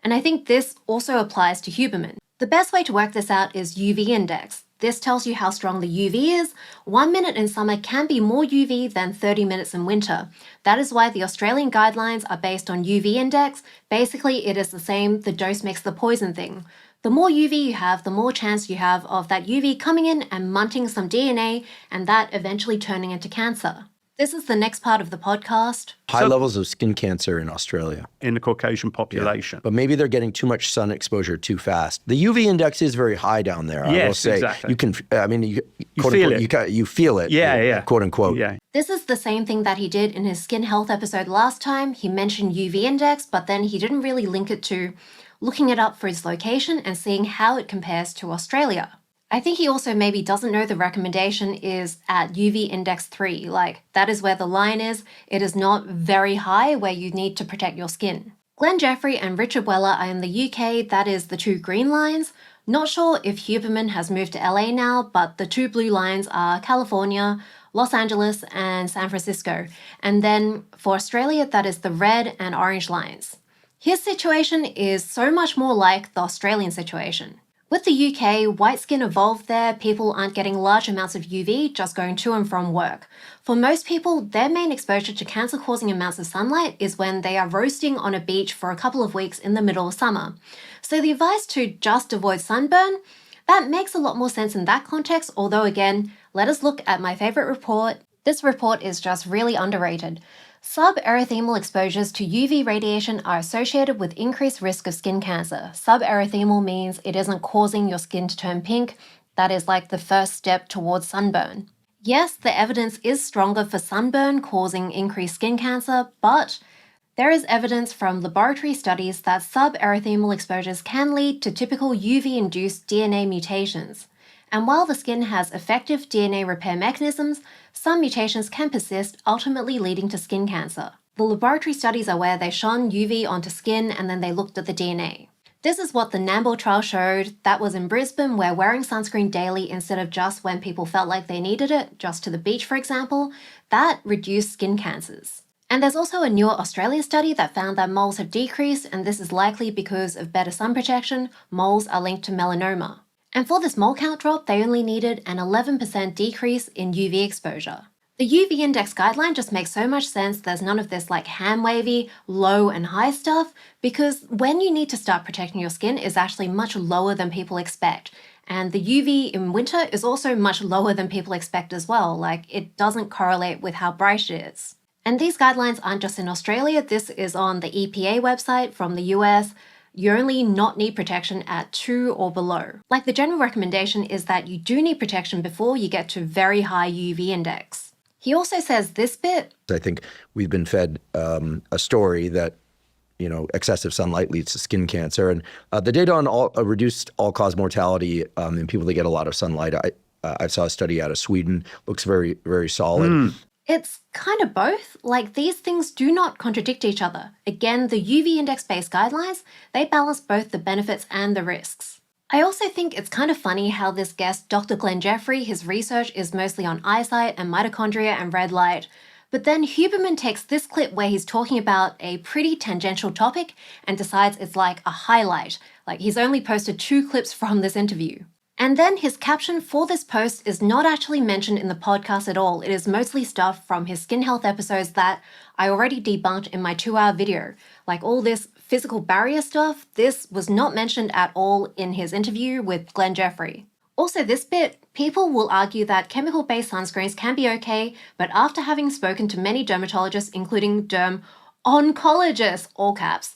And I think this also applies to Huberman. The best way to work this out is UV index. This tells you how strong the UV is. 1 minute in summer can be more UV than 30 minutes in winter. That is why the Australian guidelines are based on UV index. Basically, it is the same, the dose makes the poison thing. The more UV you have, the more chance you have of that UV coming in and munting some DNA and that eventually turning into cancer. This is the next part of the podcast. High levels of skin cancer in Australia. In the Caucasian population. Yeah. But maybe they're getting too much sun exposure too fast. The UV index is very high down there, I will say. Exactly. You can, I mean, you feel it. You feel it, yeah. quote unquote. Yeah. This is the same thing that he did in his skin health episode last time. He mentioned UV index, but then he didn't really link it to looking it up for its location and seeing how it compares to Australia. I think he also maybe doesn't know the recommendation is at UV index 3, like that is where the line is. It is not very high where you need to protect your skin. Glenn Jeffrey and Richard Weller are in the UK, that is the two green lines. Not sure if Huberman has moved to LA now, but the two blue lines are California, Los Angeles, and San Francisco. And then for Australia, that is the red and orange lines. His situation is so much more like the Australian situation. With the UK, white skin evolved there, people aren't getting large amounts of UV just going to and from work. For most people, their main exposure to cancer-causing amounts of sunlight is when they are roasting on a beach for a couple of weeks in the middle of summer. So the advice to just avoid sunburn, that makes a lot more sense in that context, although again, let us look at my favorite report. This report is just really underrated. Suberythemal exposures to UV radiation are associated with increased risk of skin cancer. Suberythemal means it isn't causing your skin to turn pink. That is like the first step towards sunburn. Yes, the evidence is stronger for sunburn causing increased skin cancer, but there is evidence from laboratory studies that suberythemal exposures can lead to typical UV-induced DNA mutations. And while the skin has effective DNA repair mechanisms, some mutations can persist, ultimately leading to skin cancer. The laboratory studies are where they shone UV onto skin and then they looked at the DNA. This is what the Nambour trial showed. That was in Brisbane, where wearing sunscreen daily instead of just when people felt like they needed it, just to the beach for example, that reduced skin cancers. And there's also a newer Australia study that found that moles have decreased, and this is likely because of better sun protection. Moles are linked to melanoma. And for this mole count drop, they only needed an 11% decrease in UV exposure. The UV index guideline just makes so much sense. There's none of this like hand-wavy, low and high stuff, because when you need to start protecting your skin is actually much lower than people expect. And the UV in winter is also much lower than people expect as well. Like, it doesn't correlate with how bright it is. And these guidelines aren't just in Australia. This is on the EPA website from the US. You only not need protection at 2 or below. Like, the general recommendation is that you do need protection before you get to very high UV index. He also says this bit. I think we've been fed a story that, you know, excessive sunlight leads to skin cancer. And the data on reduced all-cause mortality in people that get a lot of sunlight, I saw a study out of Sweden, looks very, very solid. It's kind of both. Like, these things do not contradict each other. Again, the UV index-based guidelines, they balance both the benefits and the risks. I also think it's kind of funny how this guest, Dr. Glenn Jeffrey, his research is mostly on eyesight and mitochondria and red light. But then Huberman takes this clip where he's talking about a pretty tangential topic and decides it's like a highlight. Like, he's only posted 2 clips from this interview. And then his caption for this post is not actually mentioned in the podcast at all. It is mostly stuff from his skin health episodes that I already debunked in my 2-hour video. Like all this physical barrier stuff, this was not mentioned at all in his interview with Glenn Jeffrey. Also, this bit, people will argue that chemical-based sunscreens can be okay, but after having spoken to many dermatologists, including derm oncologists, all caps,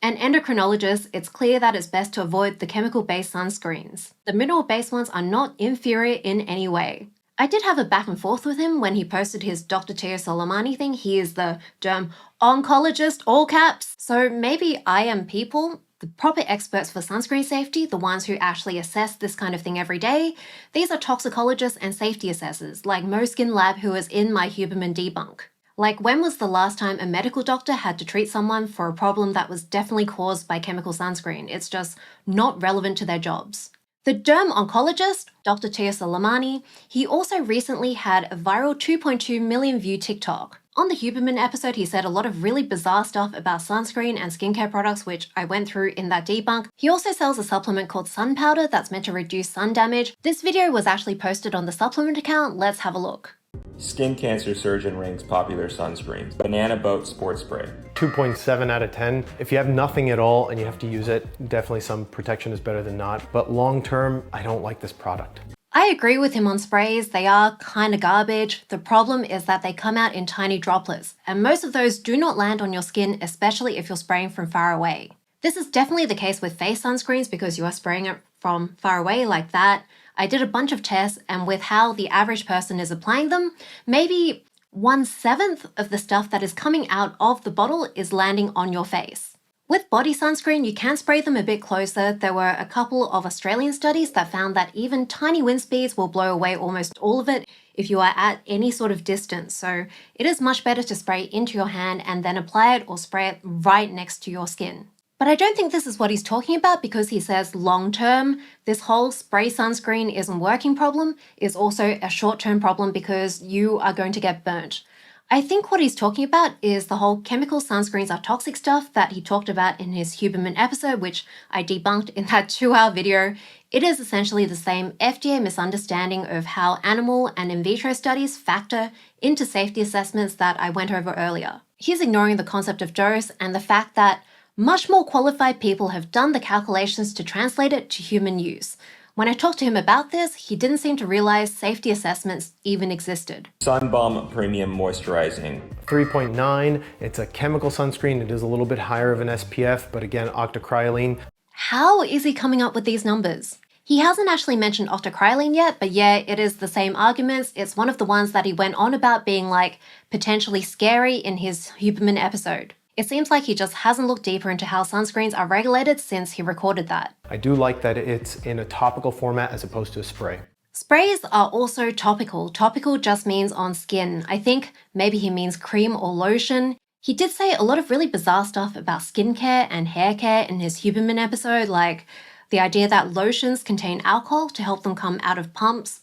and endocrinologists, it's clear that it's best to avoid the chemical-based sunscreens. The mineral-based ones are not inferior in any way. I did have a back and forth with him when he posted his Dr. Teo Soleymani thing. He is the derm oncologist, all caps. So maybe I am people, the proper experts for sunscreen safety, the ones who actually assess this kind of thing every day. These are toxicologists and safety assessors, like Mo Skin Lab, who is in my Huberman debunk. Like, when was the last time a medical doctor had to treat someone for a problem that was definitely caused by chemical sunscreen? It's just not relevant to their jobs. The derm oncologist, Dr. Teo Soleymani, he also recently had a viral 2.2 million view TikTok. On the Huberman episode, he said a lot of really bizarre stuff about sunscreen and skincare products, which I went through in that debunk. He also sells a supplement called sun powder that's meant to reduce sun damage. This video was actually posted on the supplement account. Let's have a look. Skin cancer surgeon ranks popular sunscreens. Banana boat sport spray. 2.7 out of 10. If you have nothing at all and you have to use it, definitely some protection is better than not. But long term, I don't like this product. I agree with him on sprays. They are kind of garbage. The problem is that they come out in tiny droplets, and most of those do not land on your skin, especially if you're spraying from far away. This is definitely the case with face sunscreens because you are spraying it from far away like that. I did a bunch of tests, and with how the average person is applying them, maybe 1/7 of the stuff that is coming out of the bottle is landing on your face. With body sunscreen, you can spray them a bit closer. There were a couple of Australian studies that found that even tiny wind speeds will blow away almost all of it if you are at any sort of distance. So it is much better to spray into your hand and then apply it or spray it right next to your skin. But I don't think this is what he's talking about because he says long-term. This whole spray sunscreen isn't working problem is also a short-term problem because you are going to get burnt. I think what he's talking about is the whole chemical sunscreens are toxic stuff that he talked about in his Huberman episode, which I debunked in that 2-hour video. It is essentially the same FDA misunderstanding of how animal and in vitro studies factor into safety assessments that I went over earlier. He's ignoring the concept of dose and the fact that much more qualified people have done the calculations to translate it to human use. When I talked to him about this, he didn't seem to realize safety assessments even existed. Sun Balm Premium Moisturizing. 3.9, it's a chemical sunscreen. It is a little bit higher of an SPF, but again, octocrylene. How is he coming up with these numbers? He hasn't actually mentioned octocrylene yet, but yeah, it is the same arguments. It's one of the ones that he went on about being like potentially scary in his Huberman episode. It seems like he just hasn't looked deeper into how sunscreens are regulated since he recorded that. I do like that it's in a topical format as opposed to a spray. Sprays are also topical. Topical just means on skin. I think maybe he means cream or lotion. He did say a lot of really bizarre stuff about skincare and hair care in his Huberman episode, like the idea that lotions contain alcohol to help them come out of pumps.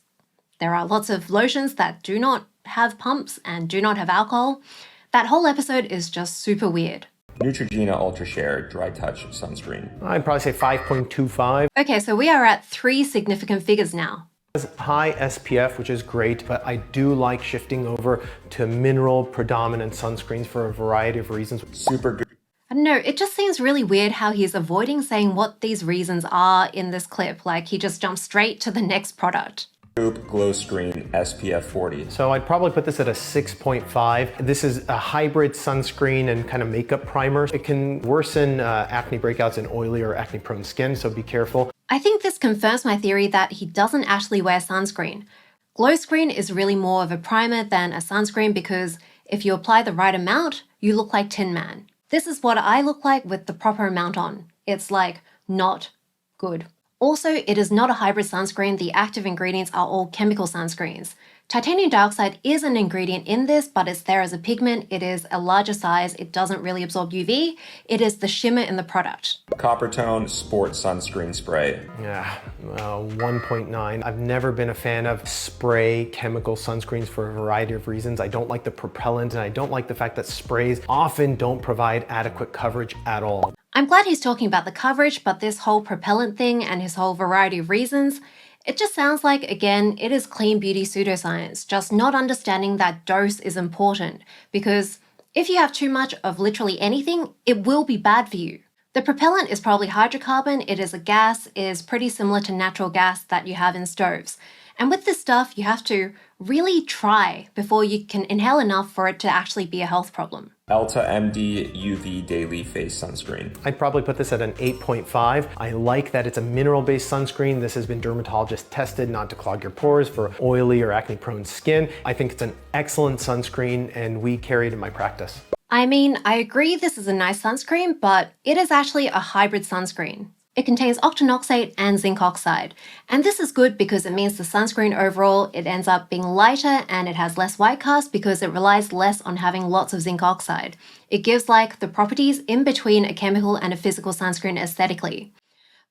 There are lots of lotions that do not have pumps and do not have alcohol. That whole episode is just super weird. Neutrogena Ultra Share Dry Touch Sunscreen. I'd probably say 5.25. Okay, so we are at 3 significant figures now. It has high SPF, which is great, but I do like shifting over to mineral predominant sunscreens for a variety of reasons. Super good. I don't know, it just seems really weird how he's avoiding saying what these reasons are in this clip. Like, he just jumps straight to the next product. Glow Screen SPF 40. So I'd probably put this at a 6.5. This is a hybrid sunscreen and kind of makeup primer. It can worsen acne breakouts in oily or acne prone skin, so be careful. I think this confirms my theory that he doesn't actually wear sunscreen. Glow Screen is really more of a primer than a sunscreen because if you apply the right amount, you look like Tin Man. This is what I look like with the proper amount on. It's like not good. Also, it is not a hybrid sunscreen. The active ingredients are all chemical sunscreens. Titanium dioxide is an ingredient in this, but it's there as a pigment. It is a larger size. It doesn't really absorb UV. It is the shimmer in the product. Coppertone Sport Sunscreen Spray. Yeah, 1.9. I've never been a fan of spray chemical sunscreens for a variety of reasons. I don't like the propellant, and I don't like the fact that sprays often don't provide adequate coverage at all. I'm glad he's talking about the coverage, but this whole propellant thing and his whole variety of reasons, it just sounds like, again, it is clean beauty pseudoscience, just not understanding that dose is important, because if you have too much of literally anything, it will be bad for you. The propellant is probably hydrocarbon, it is a gas, it is pretty similar to natural gas that you have in stoves. And with this stuff, you have to really try before you can inhale enough for it to actually be a health problem. Elta MD UV Daily Face Sunscreen. I'd probably put this at an 8.5. I like that it's a mineral-based sunscreen. This has been dermatologist tested not to clog your pores for oily or acne-prone skin. I think it's an excellent sunscreen, and we carry it in my practice. I mean, I agree this is a nice sunscreen, but it is actually a hybrid sunscreen. It contains octinoxate and zinc oxide, and this is good because it means the sunscreen overall, it ends up being lighter and it has less white cast because it relies less on having lots of zinc oxide. It gives like the properties in between a chemical and a physical sunscreen aesthetically.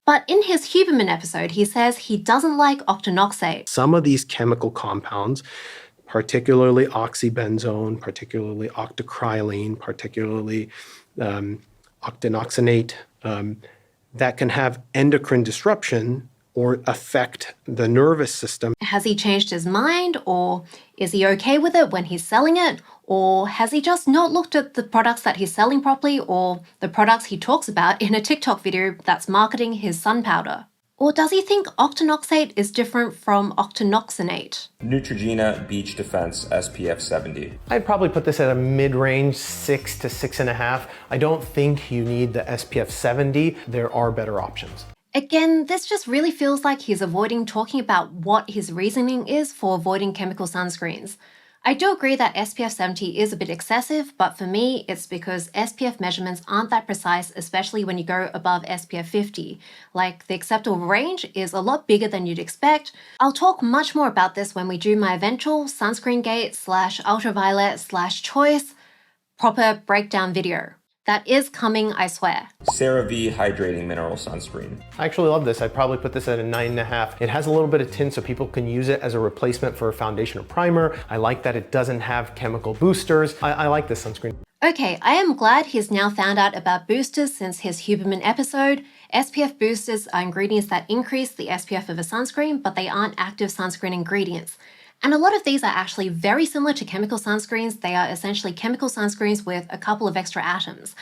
But in his Huberman episode, he says he doesn't like octinoxate. Some of these chemical compounds, particularly oxybenzone, particularly octocrylene, particularly octinoxate, that can have endocrine disruption or affect the nervous system. Has he changed his mind, or is he okay with it when he's selling it? Or has he just not looked at the products that he's selling properly, or the products he talks about in a TikTok video that's marketing his sun powder? Or does he think octinoxate is different from octinoxonate? Neutrogena Beach Defense SPF 70. I'd probably put this at a mid-range 6 to 6.5. I don't think you need the SPF 70. There are better options. Again, this just really feels like he's avoiding talking about what his reasoning is for avoiding chemical sunscreens. I do agree that SPF 70 is a bit excessive, but for me, it's because SPF measurements aren't that precise, especially when you go above SPF 50. Like, the acceptable range is a lot bigger than you'd expect. I'll talk much more about this when we do my eventual sunscreen gate / ultraviolet / choice proper breakdown video. That is coming, I swear. CeraVe Hydrating Mineral Sunscreen. I actually love this. I'd probably put this at a 9.5. It has a little bit of tint so people can use it as a replacement for a foundation or primer. I like that it doesn't have chemical boosters. I like this sunscreen. Okay, I am glad he's now found out about boosters since his Huberman episode. SPF boosters are ingredients that increase the SPF of a sunscreen, but they aren't active sunscreen ingredients. And a lot of these are actually very similar to chemical sunscreens. They are essentially chemical sunscreens with a couple of extra atoms.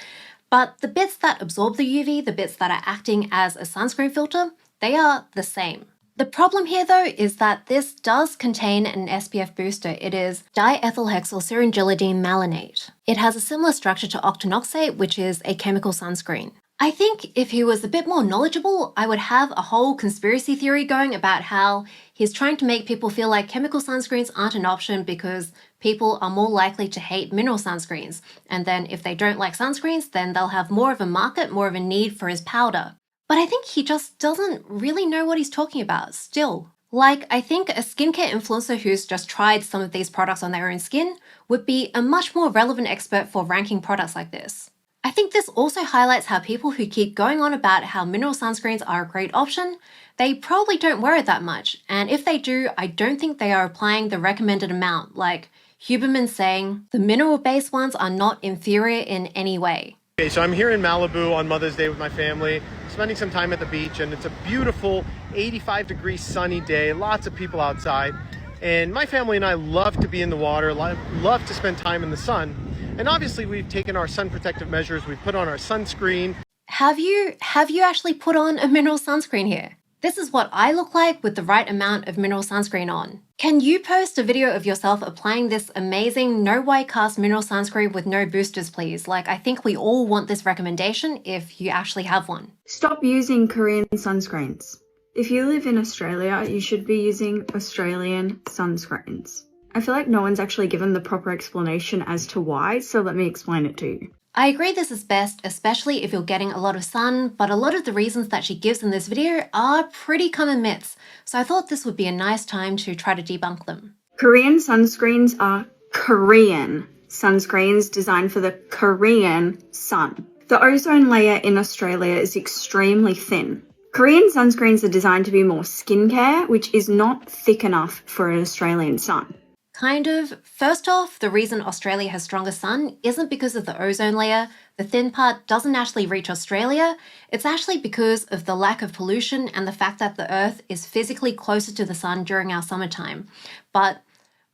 But the bits that absorb the UV, the bits that are acting as a sunscreen filter, they are the same. The problem here though is that this does contain an SPF booster. It is diethylhexylserine malonate. It has a similar structure to octinoxate, which is a chemical sunscreen. I think if he was a bit more knowledgeable, I would have a whole conspiracy theory going about how he's trying to make people feel like chemical sunscreens aren't an option because people are more likely to hate mineral sunscreens. And then if they don't like sunscreens, then they'll have more of a market, more of a need for his powder. But I think he just doesn't really know what he's talking about still. Like, I think a skincare influencer who's just tried some of these products on their own skin would be a much more relevant expert for ranking products like this. I think this also highlights how people who keep going on about how mineral sunscreens are a great option, they probably don't wear it that much. And if they do, I don't think they are applying the recommended amount, like Huberman saying, the mineral-based ones are not inferior in any way. Okay, so I'm here in Malibu on Mother's Day with my family, spending some time at the beach, and it's a beautiful 85-degree sunny day, lots of people outside. And my family and I love to be in the water, love to spend time in the sun. And obviously we've taken our sun protective measures, we've put on our sunscreen. Have you actually put on a mineral sunscreen here? This is what I look like with the right amount of mineral sunscreen on. Can you post a video of yourself applying this amazing no white cast mineral sunscreen with no boosters, please? Like, I think we all want this recommendation if you actually have one. Stop using Korean sunscreens. If you live in Australia, you should be using Australian sunscreens. I feel like no one's actually given the proper explanation as to why, so let me explain it to you. I agree this is best, especially if you're getting a lot of sun, but a lot of the reasons that she gives in this video are pretty common myths, so I thought this would be a nice time to try to debunk them. Korean sunscreens are Korean sunscreens designed for the Korean sun. The ozone layer in Australia is extremely thin. Korean sunscreens are designed to be more skincare, which is not thick enough for an Australian sun. Kind of. First off, the reason Australia has stronger sun isn't because of the ozone layer. The thin part doesn't actually reach Australia. It's actually because of the lack of pollution and the fact that the Earth is physically closer to the sun during our summertime. But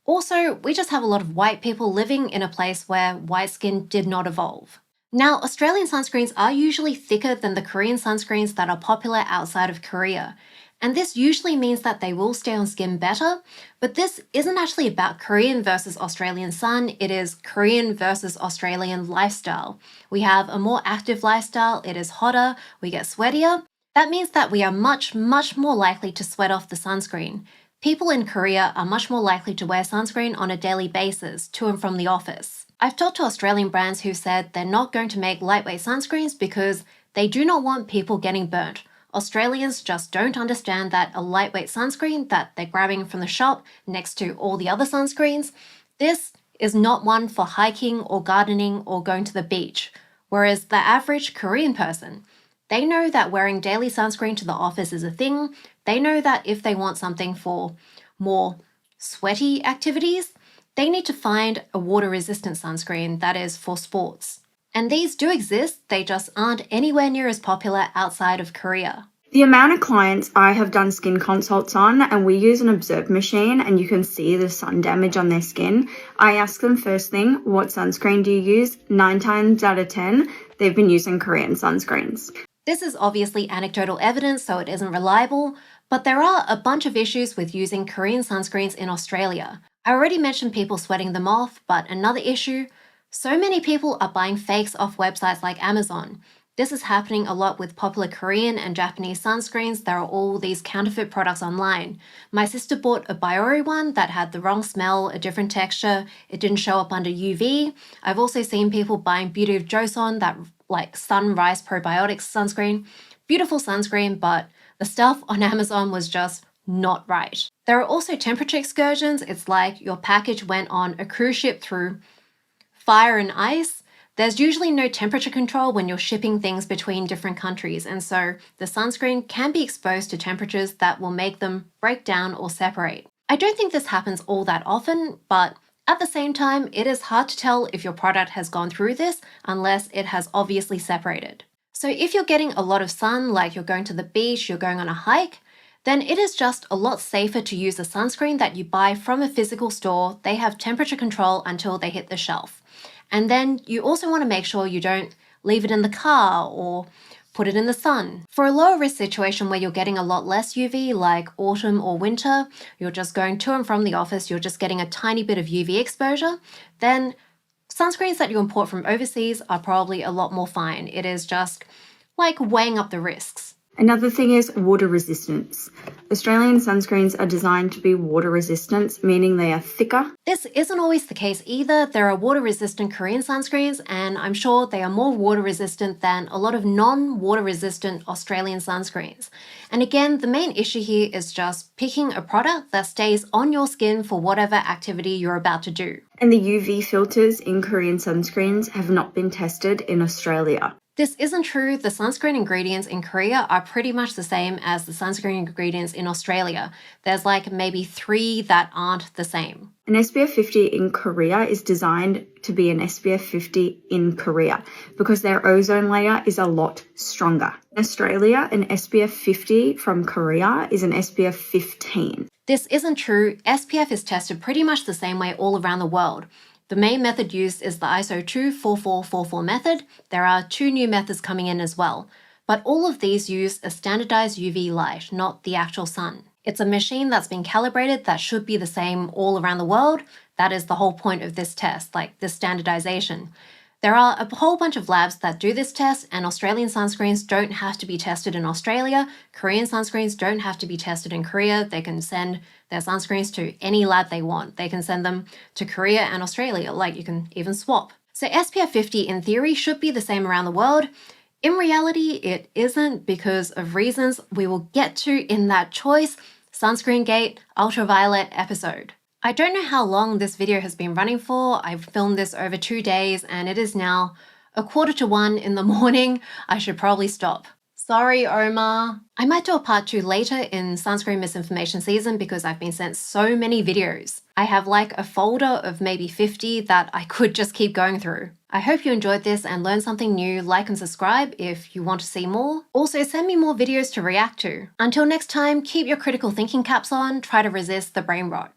also, we just have a lot of white people living in a place where white skin did not evolve. Now, Australian sunscreens are usually thicker than the Korean sunscreens that are popular outside of Korea. And this usually means that they will stay on skin better, but this isn't actually about Korean versus Australian sun, it is Korean versus Australian lifestyle. We have a more active lifestyle, it is hotter, we get sweatier. That means that we are much more likely to sweat off the sunscreen. People in Korea are much more likely to wear sunscreen on a daily basis, to and from the office. I've talked to Australian brands who said they're not going to make lightweight sunscreens because they do not want people getting burnt. Australians just don't understand that a lightweight sunscreen that they're grabbing from the shop next to all the other sunscreens, this is not one for hiking or gardening or going to the beach. Whereas the average Korean person, they know that wearing daily sunscreen to the office is a thing. They know that if they want something for more sweaty activities, they need to find a water-resistant sunscreen that is for sports. And these do exist, they just aren't anywhere near as popular outside of Korea. The amount of clients I have done skin consults on, and we use an observe machine and you can see the sun damage on their skin, I ask them first thing, what sunscreen do you use? 9 times out of 10, they've been using Korean sunscreens. This is obviously anecdotal evidence, so it isn't reliable, but there are a bunch of issues with using Korean sunscreens in Australia. I already mentioned people sweating them off, but another issue, so many people are buying fakes off websites like Amazon. This is happening a lot with popular Korean and Japanese sunscreens. There are all these counterfeit products online. My sister bought a Biore one that had the wrong smell, a different texture. It didn't show up under UV. I've also seen people buying Beauty of Joseon, that like Sunrise Probiotics sunscreen. Beautiful sunscreen, but the stuff on Amazon was just not right. There are also temperature excursions. It's like your package went on a cruise ship through fire and ice. There's usually no temperature control when you're shipping things between different countries, and so the sunscreen can be exposed to temperatures that will make them break down or separate. I don't think this happens all that often, but at the same time, it is hard to tell if your product has gone through this unless it has obviously separated. So if you're getting a lot of sun, like you're going to the beach, you're going on a hike, then it is just a lot safer to use a sunscreen that you buy from a physical store. They have temperature control until they hit the shelf. And then you also want to make sure you don't leave it in the car or put it in the sun. For a lower risk situation where you're getting a lot less UV, like autumn or winter, you're just going to and from the office, you're just getting a tiny bit of UV exposure, then sunscreens that you import from overseas are probably a lot more fine. It is just like weighing up the risks. Another thing is water resistance. Australian sunscreens are designed to be water resistant, meaning they are thicker. This isn't always the case either. There are water resistant Korean sunscreens, and I'm sure they are more water resistant than a lot of non-water resistant Australian sunscreens. And again, the main issue here is just picking a product that stays on your skin for whatever activity you're about to do. And the UV filters in Korean sunscreens have not been tested in Australia. This isn't true. The sunscreen ingredients in Korea are pretty much the same as the sunscreen ingredients in Australia. There's like maybe 3 that aren't the same. An SPF 50 in Korea is designed to be an SPF 50 in Korea because their ozone layer is a lot stronger. In Australia, an SPF 50 from Korea is an SPF 15. This isn't true. SPF is tested pretty much the same way all around the world. The main method used is the ISO 24444 method. There are 2 new methods coming in as well, but all of these use a standardized UV light, not the actual sun. It's a machine that's been calibrated that should be the same all around the world. That is the whole point of this test, like this standardization. There are a whole bunch of labs that do this test, and Australian sunscreens don't have to be tested in Australia. Korean sunscreens don't have to be tested in Korea. They can send their sunscreens to any lab they want. They can send them to Korea and Australia, like you can even swap. So SPF 50 in theory should be the same around the world. In reality, it isn't because of reasons we will get to in that choice Sunscreen Gate Ultraviolet episode. I don't know how long this video has been running for. I've filmed this over 2 days and it is now 1:45 in the morning. I should probably stop. Sorry, Omar. I might do a part 2 later in sunscreen misinformation season because I've been sent so many videos. I have like a folder of maybe 50 that I could just keep going through. I hope you enjoyed this and learned something new. Like and subscribe if you want to see more. Also, send me more videos to react to. Until next time, keep your critical thinking caps on, try to resist the brain rot.